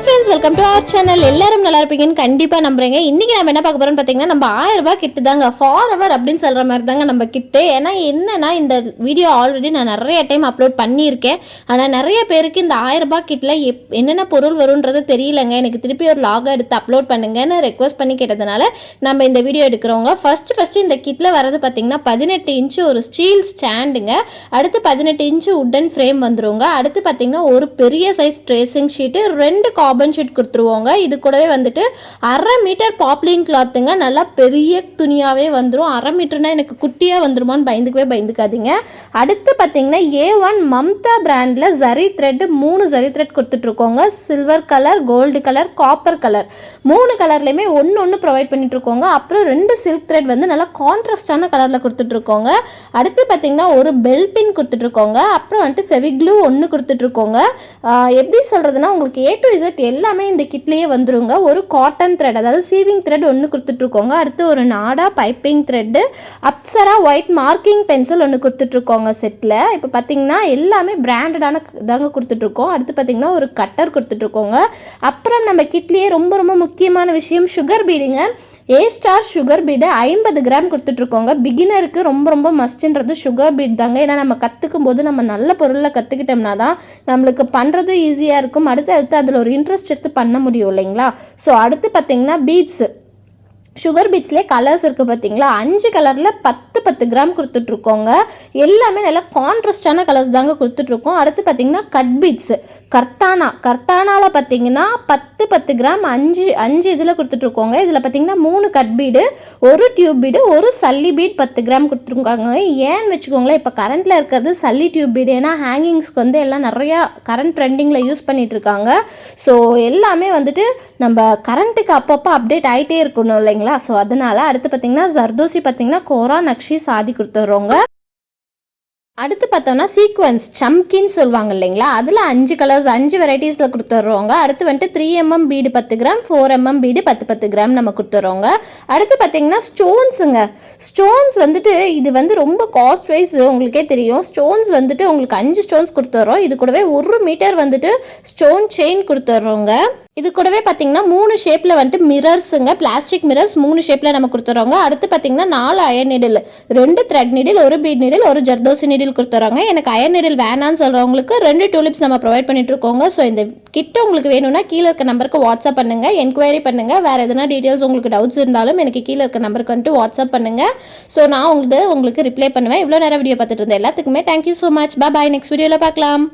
Friends, welcome to our channel. எல்லாரும் நல்லா இருப்பீங்கன்னு கண்டிப்பாக நம்புறேங்க. இன்றைக்கி நம்ம என்ன பார்க்க போகிறோம்னு பார்த்தீங்கன்னா, நம்ம 1000 ரூபாய் கிட்டு தாங்க, ஃபார் எவர் அப்படின்னு சொல்கிற மாதிரி தாங்க நம்ம கிட்டு. ஏன்னா என்னன்னா, இந்த வீடியோ ஆல்ரெடி நான் நிறைய டைம் அப்லோட் பண்ணியிருக்கேன். ஆனால் நிறைய பேருக்கு இந்த 1000 ரூபாய் கிட்டில் என்னென்ன பொருள் வரும்ன்றது தெரியலங்க. எனக்கு திருப்பி ஒரு லாக் எடுத்து அப்லோட் பண்ணுங்கன்னு ரெக்வஸ்ட் பண்ணி கேட்டதுனால நம்ம இந்த வீடியோ எடுக்கிறோங்க. ஃபஸ்ட்டு இந்த கிட்டில் வரது பார்த்தீங்கன்னா 18 இன்ச்சு ஒரு ஸ்டீல் ஸ்டாண்டுங்க. அடுத்து 18 இன்ச்சு உட்டன் ஃப்ரேம் வந்துருங்க. அடுத்து பார்த்தீங்கன்னா ஒரு பெரிய size tracing sheet, 2 carbon sheet கொடுத்துருவோங்க. இது கூடவே வந்துட்டு 1/2 மீட்டர் பாப்லின் கிளாத்துங்க. நல்லா பெரிய துணியாகவே வந்துடும். 1/2 மீட்டர்னா எனக்கு குட்டியாக வந்துருமான்னு பயந்துக்காதீங்க. அடுத்து பார்த்தீங்கன்னா A1 மம்தா பிராண்டில் ஜரி த்ரெட் 3 ஜரி த்ரெட் கொடுத்துட்ருக்கோங்க. Silver colour, gold colour, copper colour 3 கலர்லையுமே ஒன்று ப்ரொவைட் பண்ணிட்டுருக்கோங்க. அப்புறம் 2 சில்க் த்ரெட் வந்து நல்லா கான்ட்ராஸ்டான கலரில் கொடுத்துட்ருக்கோங்க. அடுத்து பார்த்தீங்கன்னா ஒரு பெல் பின் கொடுத்துட்ருக்கோங்க. அப்புறம் வந்துட்டு ஃபெவிக்ளூ 1 கொடுத்துட்ருக்கோங்க. எப்படி சொல்கிறதுனா, உங்களுக்கு A to Z எல்லாமே இந்த கிட்லேயே வந்துருங்க. ஒரு காட்டன் த்ரெட், அதாவது சீவிங் த்ரெட் 1 கொடுத்துட்ருக்கோங்க. அடுத்து ஒரு நாடா piping thread, Apsara white marking pencil 1 கொடுத்துட்ருக்கோங்க செட்டில். இப்போ பார்த்தீங்கன்னா எல்லாமே பிராண்டடான தாங்க கொடுத்துட்ருக்கோம். அடுத்து பார்த்தீங்கன்னா ஒரு கட்டர் கொடுத்துட்ருக்கோங்க. அப்புறம் நம்ம கிட்லேயே ரொம்ப முக்கியமான விஷயம் சுகர் பீடுங்க. A-Star சுகர் பீடு 50 கிராம் கொடுத்துட்ருக்கோங்க. பிகினருக்கு ரொம்ப மஸ்ட்ன்றது சுகர் பீட் தாங்க. ஏன்னா நம்ம கற்றுக்கும் போது நம்ம நல்ல பொருளை கற்றுக்கிட்டோம்னா தான் நம்மளுக்கு பண்ணுறதும் ஈஸியாக இருக்கும். அடுத்து அதில் ஒரு இன்ட்ரெஸ்ட் எடுத்து பண்ண முடியும் இல்லைங்களா. ஸோ அடுத்து பார்த்திங்கன்னா பீட்ஸு, சுகர் பீட்ஸ்லேயே கலர்ஸ் இருக்குது பார்த்தீங்களா. 5 கலரில் 10 கிராம் கொடுத்துட்ருக்கோங்க. எல்லாமே நல்லா கான்ட்ராஸ்டான கலர்ஸ் தாங்க கொடுத்துட்ருக்கோம். அடுத்து பார்த்திங்கன்னா கட் பீட்ஸு, கர்த்தானாவில் பார்த்தீங்கன்னா 10 கிராம் 5 இதில் கொடுத்துட்ருக்கோங்க. இதில் பார்த்திங்கன்னா 3 கட் பீடு, ஒரு டியூப் பீடு, ஒரு சல்லி பீட் 10 கிராம் கொடுத்துருக்காங்க. ஏன்னு வச்சுக்கோங்களேன், இப்போ கரண்ட்டில் இருக்கிறது சல்லி டியூப் பீடு. ஏன்னா ஹேங்கிங்ஸ்க்கு வந்து எல்லாம் நிறையா கரண்ட் ட்ரெண்டிங்கில் யூஸ் பண்ணிகிட்ருக்காங்க. ஸோ எல்லாமே வந்துட்டு நம்ம கரண்ட்டுக்கு அப்பப்போ அப்டேட் ஆகிட்டே இருக்கணும் இல்லைங்களா. ஸோ அதனால் அடுத்து பார்த்தீங்கன்னா ஜர்தோசி பார்த்தீங்கன்னா கோரா நக்ஷி சாதி கொடுத்துட்றோங்க. அடுத்து பார்த்தோன்னா சீக்வன்ஸ் சம்கின்னு சொல்லுவாங்க இல்லைங்களா, அதில் 5 கலர்ஸ் 5 வெரைட்டிஸில் கொடுத்துட்றோங்க. அடுத்து வந்துட்டு 3mm bead 10 gram, 4mm bead 10 gram நம்ம கொடுத்துட்றோங்க. அடுத்து பார்த்தீங்கன்னா ஸ்டோன்ஸுங்க. ஸ்டோன்ஸ் வந்துட்டு இது வந்து ரொம்ப காஸ்ட் வைஸ் உங்களுக்கே தெரியும். ஸ்டோன்ஸ் வந்துட்டு உங்களுக்கு 5 ஸ்டோன்ஸ் கொடுத்துட்றோம். இது கூடவே 1 மீட்டர் வந்துட்டு ஸ்டோன் செயின் கொடுத்துட்றோங்க. இது கூடவே பார்த்தீங்கன்னா 3 ஷேப்பில் வந்துட்டு மிரர்ஸுங்க, பிளாஸ்டிக் மிரர்ஸ் 3 ஷேப்பில் நம்ம கொடுத்துறோங்க. அடுத்து பார்த்தீங்கன்னா 4 iron needle, 2 thread needle, 1 bead needle, 1 zardozi needle கொடுத்துறாங்க. எனக்கு அயன் நீடில் வேணான்னு சொல்கிறவங்களுக்கு 2 டூலிப்ஸ் நம்ம ப்ரொவைட் பண்ணிட்டுருக்கோங்க. ஸோ இந்த கிட்ட உங்களுக்கு வேணும்னா கீழே இருக்க நம்பருக்கு வாட்ஸ்அப் பண்ணுங்கள், என்கொயரி பண்ணுங்கள். வேறு எதனா டீட்டெயில்ஸ் உங்களுக்கு டவுட்ஸ் இருந்தாலும் எனக்கு கீழே இருக்க நம்பருக்கு வந்துட்டு வாட்ஸ்அப் பண்ணுங்கள். ஸோ நான் உங்களுக்கு ரிப்ளை பண்ணுவேன். இவ்வளோ நேரம் வீடியோ பார்த்துட்டு இருந்தேன் எல்லாத்துக்குமே தேங்க்யூ ஸோ மச். பாய். நெக்ஸ்ட் வீடியோவில் பார்க்கலாம்.